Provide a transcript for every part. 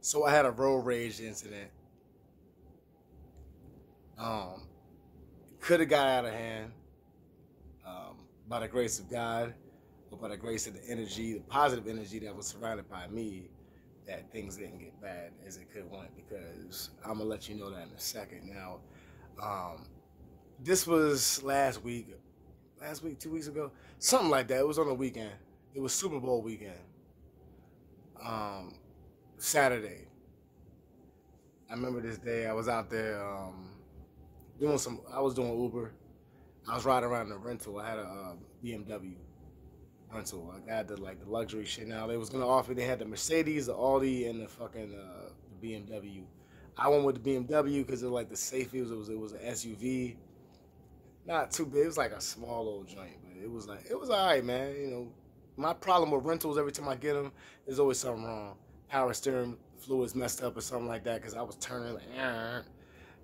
So I had a road rage incident. Could have got out of hand. By the grace of God, but by the grace of the energy, the positive energy that was surrounded by me, that things didn't get bad as it could went. Because I'm gonna let you know that in a second. Now, this was last week, 2 weeks ago, something like that. It was on the weekend. It was Super Bowl weekend. Saturday. I remember this day. I was out there I was doing Uber. I was riding around in a rental. I had a BMW rental. I got the luxury shit. Now they was gonna offer. They had the Mercedes, the Audi, and the fucking the BMW. I went with the BMW because it was like the safe. It was an SUV, not too big. It was like a small little joint, but it was alright, man. You know, my problem with rentals every time I get them, there's always something wrong. Power steering fluids messed up or something like that because I was turning like,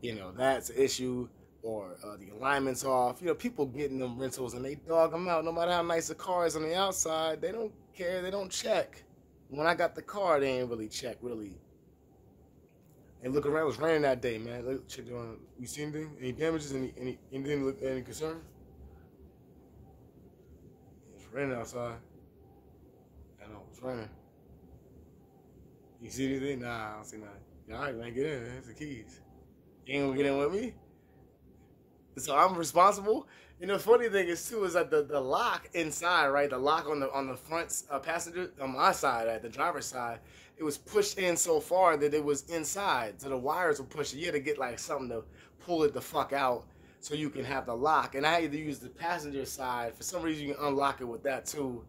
you know, that's an issue. Or the alignment's off. You know, people getting them rentals and they dog them out. No matter how nice the car is on the outside, they don't care. They don't check. When I got the car, they ain't really check, really. And look around, it was raining that day, man. Look, check on. You see anything? Any damages? Any concern? It's raining outside. I know, it's raining. You see anything? Nah, I don't see nothing. All right, man, get in. There's the keys. You ain't gonna get in with me? So I'm responsible. You know, the funny thing is too is that the lock inside, right? The lock on the front passenger on my side, at the driver's side, it was pushed in so far that it was inside. So the wires were pushed. You had to get like something to pull it the fuck out so you can have the lock. And I had to use the passenger side. For some reason, you can unlock it with that too.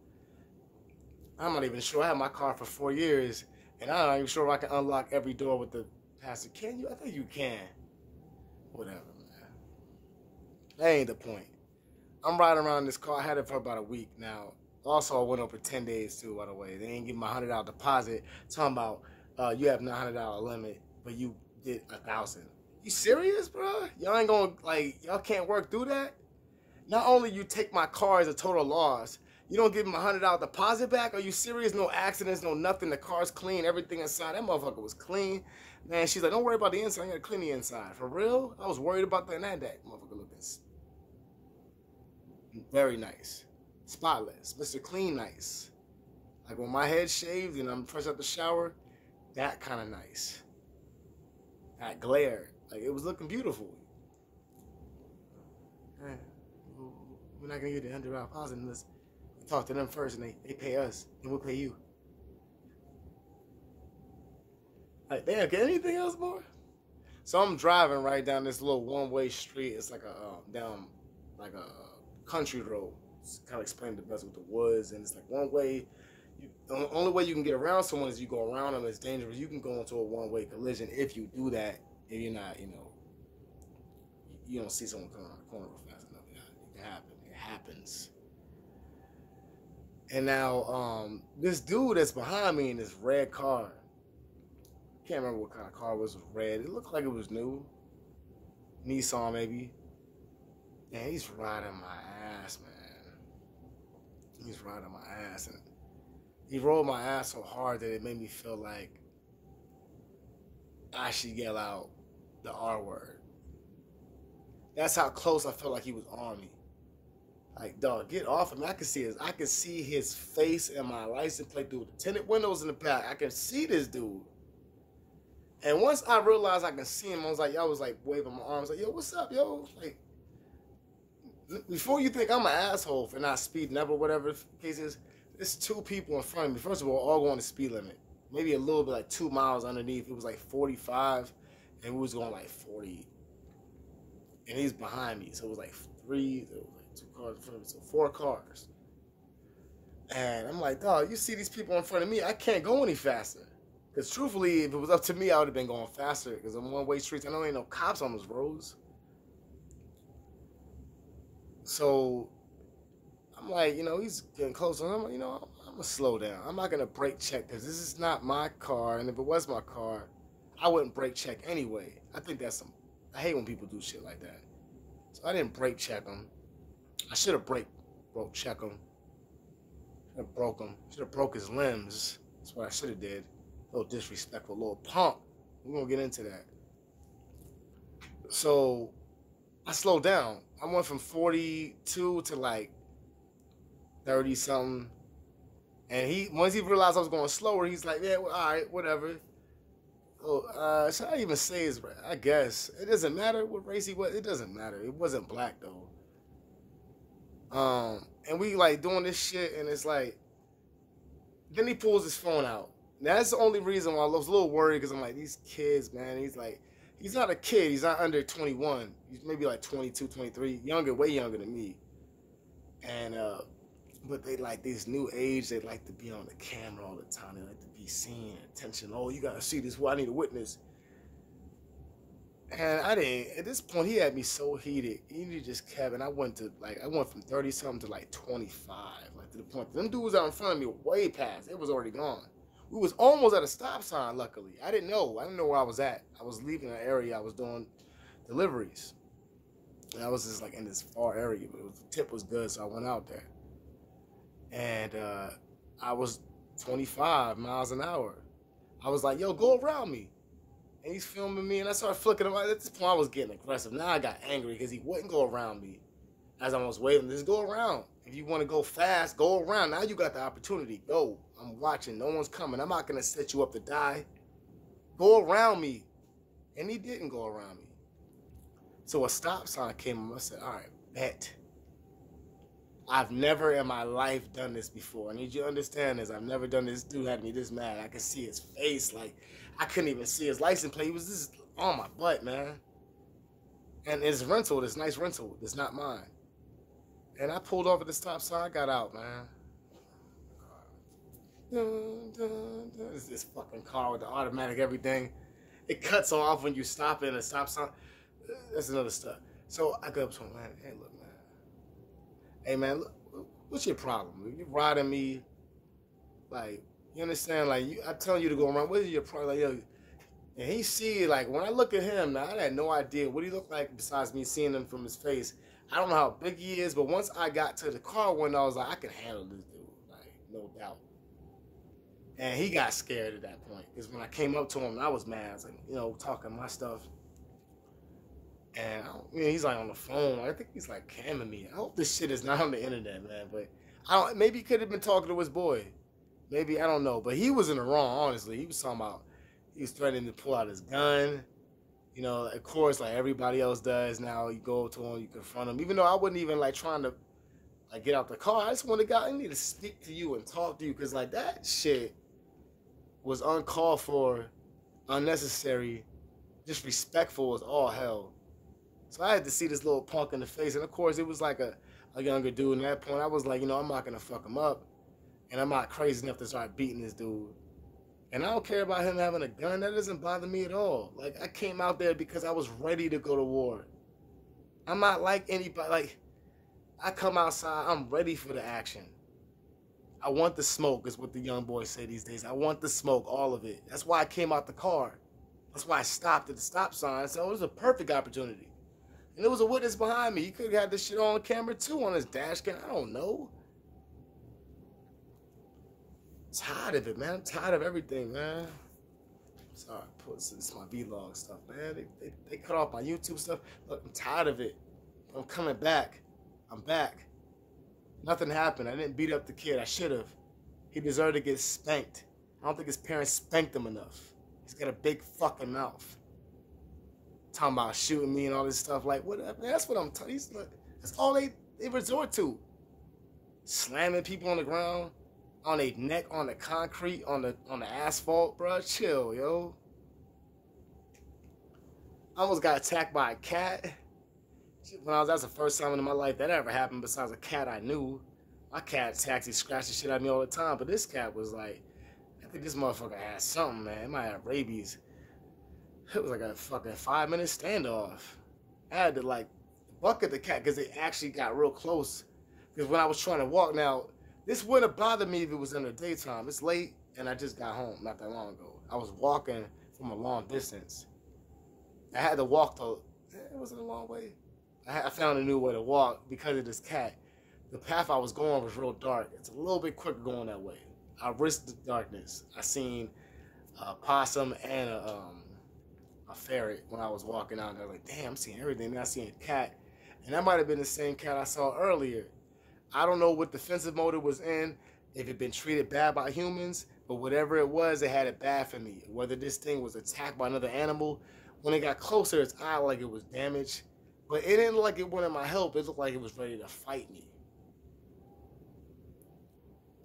I'm not even sure. I had my car for 4 years, and I'm not even sure if I can unlock every door with the passenger. Can you? I think you can. Whatever. That ain't the point. I'm riding around in this car. I had it for about a week now. Also, I went over 10 days too, by the way. They ain't give me my $100 deposit. Talking about you have $900 limit, but you did 1,000. You serious, bro? Y'all ain't gonna y'all can't work through that. Not only you take my car as a total loss, you don't give me my $100 deposit back. Are you serious? No accidents, no nothing. The car's clean. Everything inside. That motherfucker was clean. Man, she's like, don't worry about the inside. I gotta clean the inside. For real? I was worried about that and that. Motherfucker looking very nice. Spotless. Mr. Clean nice. Like when my head's shaved and I'm fresh out the shower, that kind of nice. That glare. Like it was looking beautiful. We're not going to get the $100 deposit unless we talk to them first and they pay us and we'll pay you. Like, damn, get anything else more? So I'm driving right down this little one-way street. It's like down like a country road. It's kind of explained the best with the woods, and it's like one way. The only way you can get around someone is you go around them. It's dangerous. You can go into a one-way collision if you do that. If you're not, you don't see someone coming around the corner real fast enough. It can happen. It happens. And now, this dude that's behind me in this red car. Can't remember what kind of car it was. It was red. It looked like it was new. Nissan maybe. Man, he's riding my ass, man. He's riding my ass. And he rolled my ass so hard that it made me feel like I should yell out the R word. That's how close I felt like he was on me. Like, dog, get off of me. I can see his face and my license plate through the tinted windows in the back. I can see this dude. And once I realized I can see him, I was like waving my arms, like, yo, what's up, yo? Like, before you think I'm an asshole for not speeding up or whatever the case is, there's two people in front of me. First of all going the speed limit. Maybe a little bit, like 2 miles underneath. It was like 45, and we was going like 40. And he's behind me, so it was like 3, there was like 2 cars in front of me, so 4 cars. And I'm like, dog, you see these people in front of me, I can't go any faster. Because truthfully, if it was up to me, I would have been going faster. Because I'm one-way streets, I know ain't no cops on those roads. So I'm like, he's getting close. And I'm like, I'm going to slow down. I'm not going to brake check because this is not my car. And if it was my car, I wouldn't brake check anyway. I think I hate when people do shit like that. So I didn't brake check him. I should have broke check him. Should have broke him. Should have broke his limbs. That's what I should have did. little disrespectful, little punk. We're gonna get into that. So I slowed down. I went from 42 to like 30 something. And once he realized I was going slower, he's like, yeah, well, all right, whatever. Oh, should I even say his race? I guess. It doesn't matter what race he was. It doesn't matter. It wasn't black though. And we like doing this shit, and it's like, then he pulls his phone out. Now, that's the only reason why I was a little worried, because I'm like, these kids, man, he's like, he's not a kid. He's not under 21. He's maybe like 22, 23, younger, way younger than me. And, but they like this new age, they like to be on the camera all the time. They like to be seen, attention. Oh, you gotta see this. Well, I need a witness. And I didn't, at this point, he had me so heated. He just kept, and I went from 30 something to like 25. Like to the point, them dudes out in front of me were way past. It was already gone. We was almost at a stop sign, luckily. I didn't know where I was at. I was leaving an area. I was doing deliveries. And I was just like in this far area, but the tip was good, so I went out there. And I was 25 miles an hour. I was like, yo, go around me. And he's filming me, and I started flicking him. At this point, I was getting aggressive. Now I got angry because he wouldn't go around me. As I was waving, just go around. If you want to go fast, go around. Now you got the opportunity. Go. I'm watching. No one's coming. I'm not going to set you up to die. Go around me. And he didn't go around me. So a stop sign came up. I said, all right, bet. I've never in my life done this before. I need you to understand this. I've never done this. This dude had me this mad. I could see his face. Like, I couldn't even see his license plate. He was just on my butt, man. And it's rental. This nice rental. It's not mine. And I pulled over the stop sign. I got out, man. Dun, dun, dun. It's this fucking car with the automatic everything. It cuts off when you stop in a stop sign. That's another stuff. So I go up to him, man. Hey, look, man. Hey, man, look, what's your problem? You riding me, like, you understand? Like, I'm telling you to go around. What is your problem? Like, yo, and he see, like, when I look at him, now, I had no idea what he looked like besides me seeing him from his face. I don't know how big he is, but once I got to the car window, I was like, I can handle this dude, like, no doubt. And he got scared at that point, because when I came up to him, I was mad. I was like, you know, talking my stuff. And he's like on the phone. I think he's like camming me. I hope this shit is not on the internet, man. But maybe he could have been talking to his boy. Maybe, I don't know. But he was in the wrong, honestly. He was talking about, he was threatening to pull out his gun. You know, of course, like everybody else does now. You go to him, you confront him. Even though I wasn't even like trying to like get out the car. I just wanted to I need to speak to you and talk to you. Because like that shit was uncalled for, unnecessary, disrespectful as all hell. So I had to see this little punk in the face. And, of course, it was like a younger dude. And at that point, I was like, you know, I'm not going to fuck him up. And I'm not crazy enough to start beating this dude. And I don't care about him having a gun. That doesn't bother me at all. Like, I came out there because I was ready to go to war. I'm not like anybody. Like, I come outside, I'm ready for the action. I want the smoke, is what the young boys say these days. I want the smoke, all of it. That's why I came out the car. That's why I stopped at the stop sign. So it was a perfect opportunity. And there was a witness behind me. He could have had this shit on camera too, on his dash cam. I don't know. I'm tired of it, man. I'm tired of everything, man. Sorry, this is my vlog stuff, man. They cut off my YouTube stuff. Look, I'm tired of it. I'm coming back. I'm back. Nothing happened. I didn't beat up the kid. I should have. He deserved to get spanked. I don't think his parents spanked him enough. He's got a big fucking mouth. Talking about shooting me and all this stuff. Like, whatever. That's what I'm telling you. That's all they resort to. Slamming people on the ground, on their neck, on the concrete, on the asphalt, bro. Chill, yo. I almost got attacked by a cat. That's the first time in my life that ever happened besides a cat I knew. My cat attacks, he scratched the shit out of me all the time. But this cat was like, I think this motherfucker had something, man. It might have rabies. It was like a fucking 5-minute standoff. I had to like bucket the cat because it actually got real close. Because when I was trying to walk now, this wouldn't have bothered me if it was in the daytime. It's late and I just got home not that long ago. I was walking from a long distance. I had to walk though. It wasn't a long way. I found a new way to walk because of this cat. The path I was going was real dark. It's a little bit quicker going that way. I risked the darkness. I seen a possum and a ferret when I was walking out. And I was like, damn, I'm seeing everything. Then I seen a cat, and that might have been the same cat I saw earlier. I don't know what defensive mode it was in, if it been treated bad by humans, but whatever it was, it had it bad for me. Whether this thing was attacked by another animal, when it got closer, its eye like it was damaged, but it didn't look like it wanted my help. It looked like it was ready to fight me.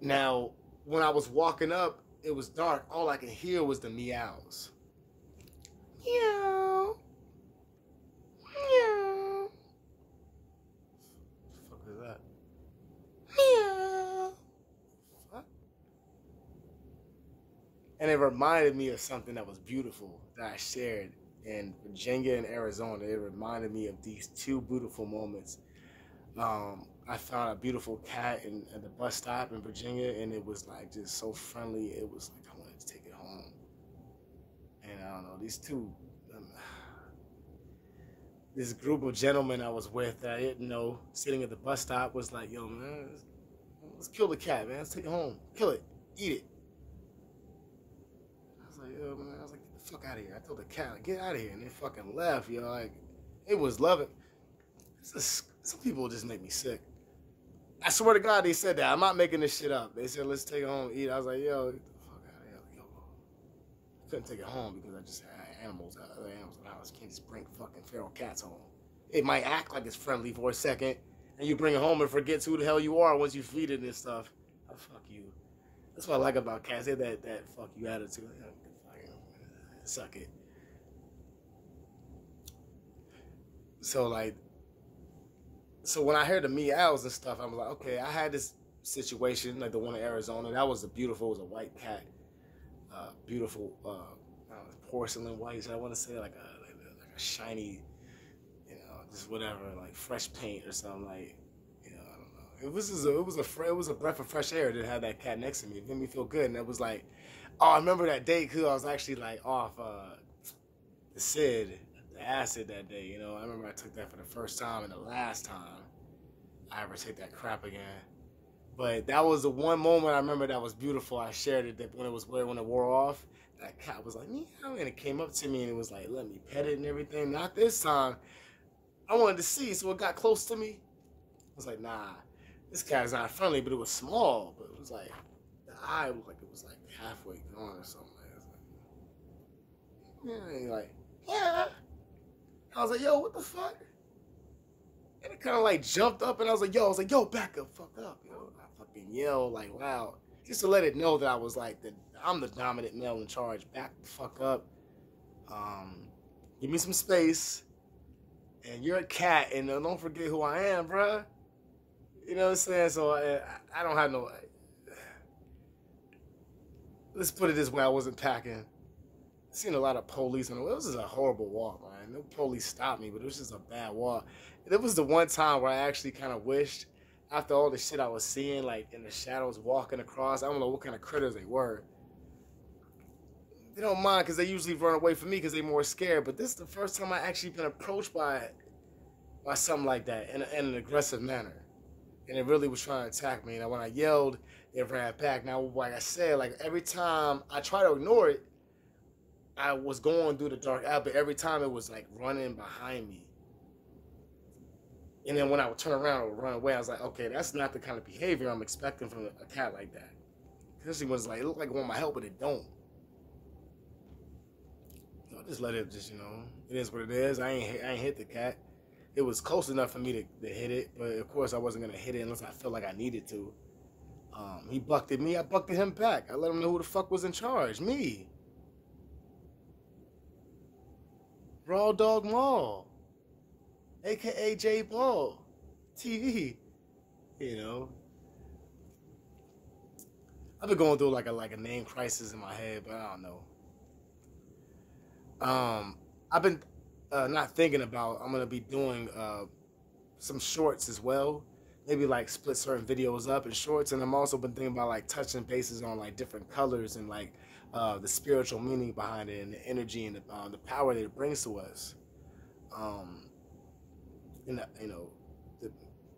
Now, when I was walking up, it was dark. All I could hear was the meows. Meow. Meow. What the fuck is that? Meow. What? And it reminded me of something that was beautiful that I shared in Virginia and Arizona. It reminded me of these two beautiful moments. I found a beautiful cat at the bus stop in Virginia, and it was like just so friendly. It was like I wanted to take it home. And I don't know, these two, this group of gentlemen I was with that I didn't know, sitting at the bus stop, was like, yo, man, let's kill the cat, man. Let's take it home. Kill it. Eat it. I was like, yo, man. I was like, get the fuck out of here. I told the cat, like, get out of here. And they fucking left, yo. Like, it was loving. Some people just make me sick. I swear to God, they said that. I'm not making this shit up. They said, let's take it home and eat. I was like, yo, get the fuck out of here. Like, yo, I couldn't take it home because I just had other animals in the house. You can't just bring fucking feral cats home. It might act like it's friendly for a second, and you bring it home and forgets who the hell you are once you feed it and stuff. Oh, fuck you. That's what I like about cats. They have that fuck you attitude. Suck it. So, like, so when I heard the meows and stuff, I was like, okay, I had this situation, like the one in Arizona. That was beautiful. It was a white cat. Beautiful porcelain white. I want to say like a shiny, just whatever, like fresh paint or something. Like, I don't know. It was a breath of fresh air to have that cat next to me. It made me feel good, and it was like, oh, I remember that day because I was actually like off the acid that day. I remember I took that for the first time and the last time I ever take that crap again. But that was the one moment I remember that was beautiful. I shared it that when it wore off, that cat was like, meow, and it came up to me and it was like, let me pet it and everything. Not this time. I wanted to see, so it got close to me. I was like, nah, this cat is not friendly, but it was small. But it was like, the eye looked like it was like halfway gone or something. Like, yeah. I was like, yo, what the fuck? And it kind of like jumped up, and I was like, yo, back up, fuck up, yo. I fucking yelled like loud, just to let it know that I was like, I'm the dominant male in charge. Back the fuck up. Give me some space. And you're a cat, and don't forget who I am, bruh. You know what I'm saying? So I don't have no. Let's put it this way: I wasn't packing. I've seen a lot of police, and it was just a horrible walk, man. No police stopped me, but it was just a bad walk. And it was the one time where I actually kind of wished, after all the shit I was seeing, like in the shadows walking across, I don't know what kind of critters they were. They don't mind because they usually run away from me because they're more scared. But this is the first time I actually been approached by something like that in an aggressive manner. And it really was trying to attack me. And when I yelled, it ran back. Now, like I said, like every time I try to ignore it, I was going through the dark alley, but every time it was like running behind me. And then when I would turn around or run away, I was like, okay, that's not the kind of behavior I'm expecting from a cat like that. Especially when it's like, it looked like it wanted my help, but it don't. So I just let it it is what it is. I ain't hit the cat. It was close enough for me to hit it, but of course I wasn't going to hit it unless I felt like I needed to. He bucked at me, I bucked at him back. I let him know who the fuck was in charge, me. Raw Dog Mall, a.k.a. J Ball, TV, I've been going through like a name crisis in my head, but I don't know. I've been not thinking about, I'm going to be doing some shorts as well. Maybe like split certain videos up in shorts, and I'm also been thinking about like touching bases on like different colors and like the spiritual meaning behind it and the energy and the power that it brings to us.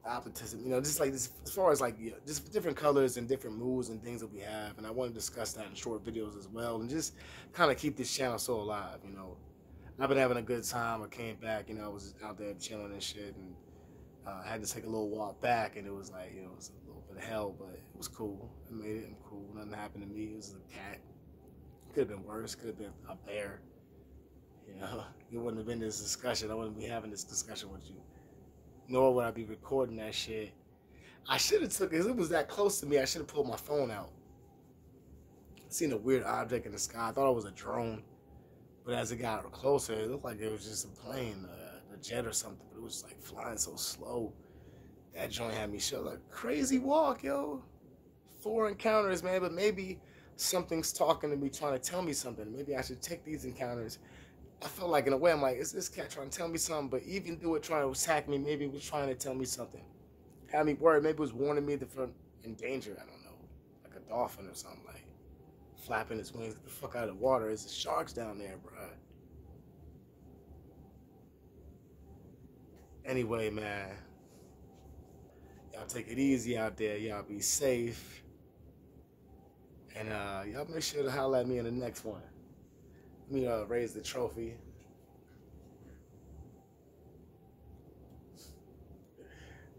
optimism, you know, just like this, as far as like, you know, just different colors and different moods and things that we have. And I want to discuss that in short videos as well, and just kind of keep this channel so alive. You know, I've been having a good time. I came back, you know, I was out there chilling and shit, and I had to take a little walk back, and it was like, you know, it was a little bit of hell, but it was cool. I made it. I'm cool. Nothing happened to me. It was a cat. Could have been worse. Could have been a bear. You know, it wouldn't have been this discussion. I wouldn't be having this discussion with you. Nor would I be recording that shit. I should have took it. It was that close to me. I should have pulled my phone out. I seen a weird object in the sky. I thought it was a drone. But as it got closer, it looked like it was just a plane, a jet or something. But it was like flying so slow. That joint had me shut. Like, crazy walk, yo. 4 encounters, man. But maybe something's talking to me, trying to tell me something. Maybe I should take these encounters. I felt like, in a way, I'm like, is this cat trying to tell me something? But even though it trying to attack me, maybe it was trying to tell me something. Had me worried. Maybe it was warning me from in danger. I don't know. Like a dolphin or something, like flapping its wings. Get the fuck out of the water. There's sharks down there, bro. Anyway, man. Y'all take it easy out there. Y'all be safe. And y'all make sure to holler at me in the next one. Let me raise the trophy.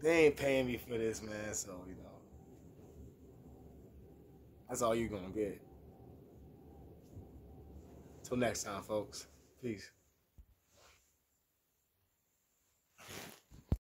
They ain't paying me for this, man, so, you know. That's all you're gonna get. Till next time, folks. Peace.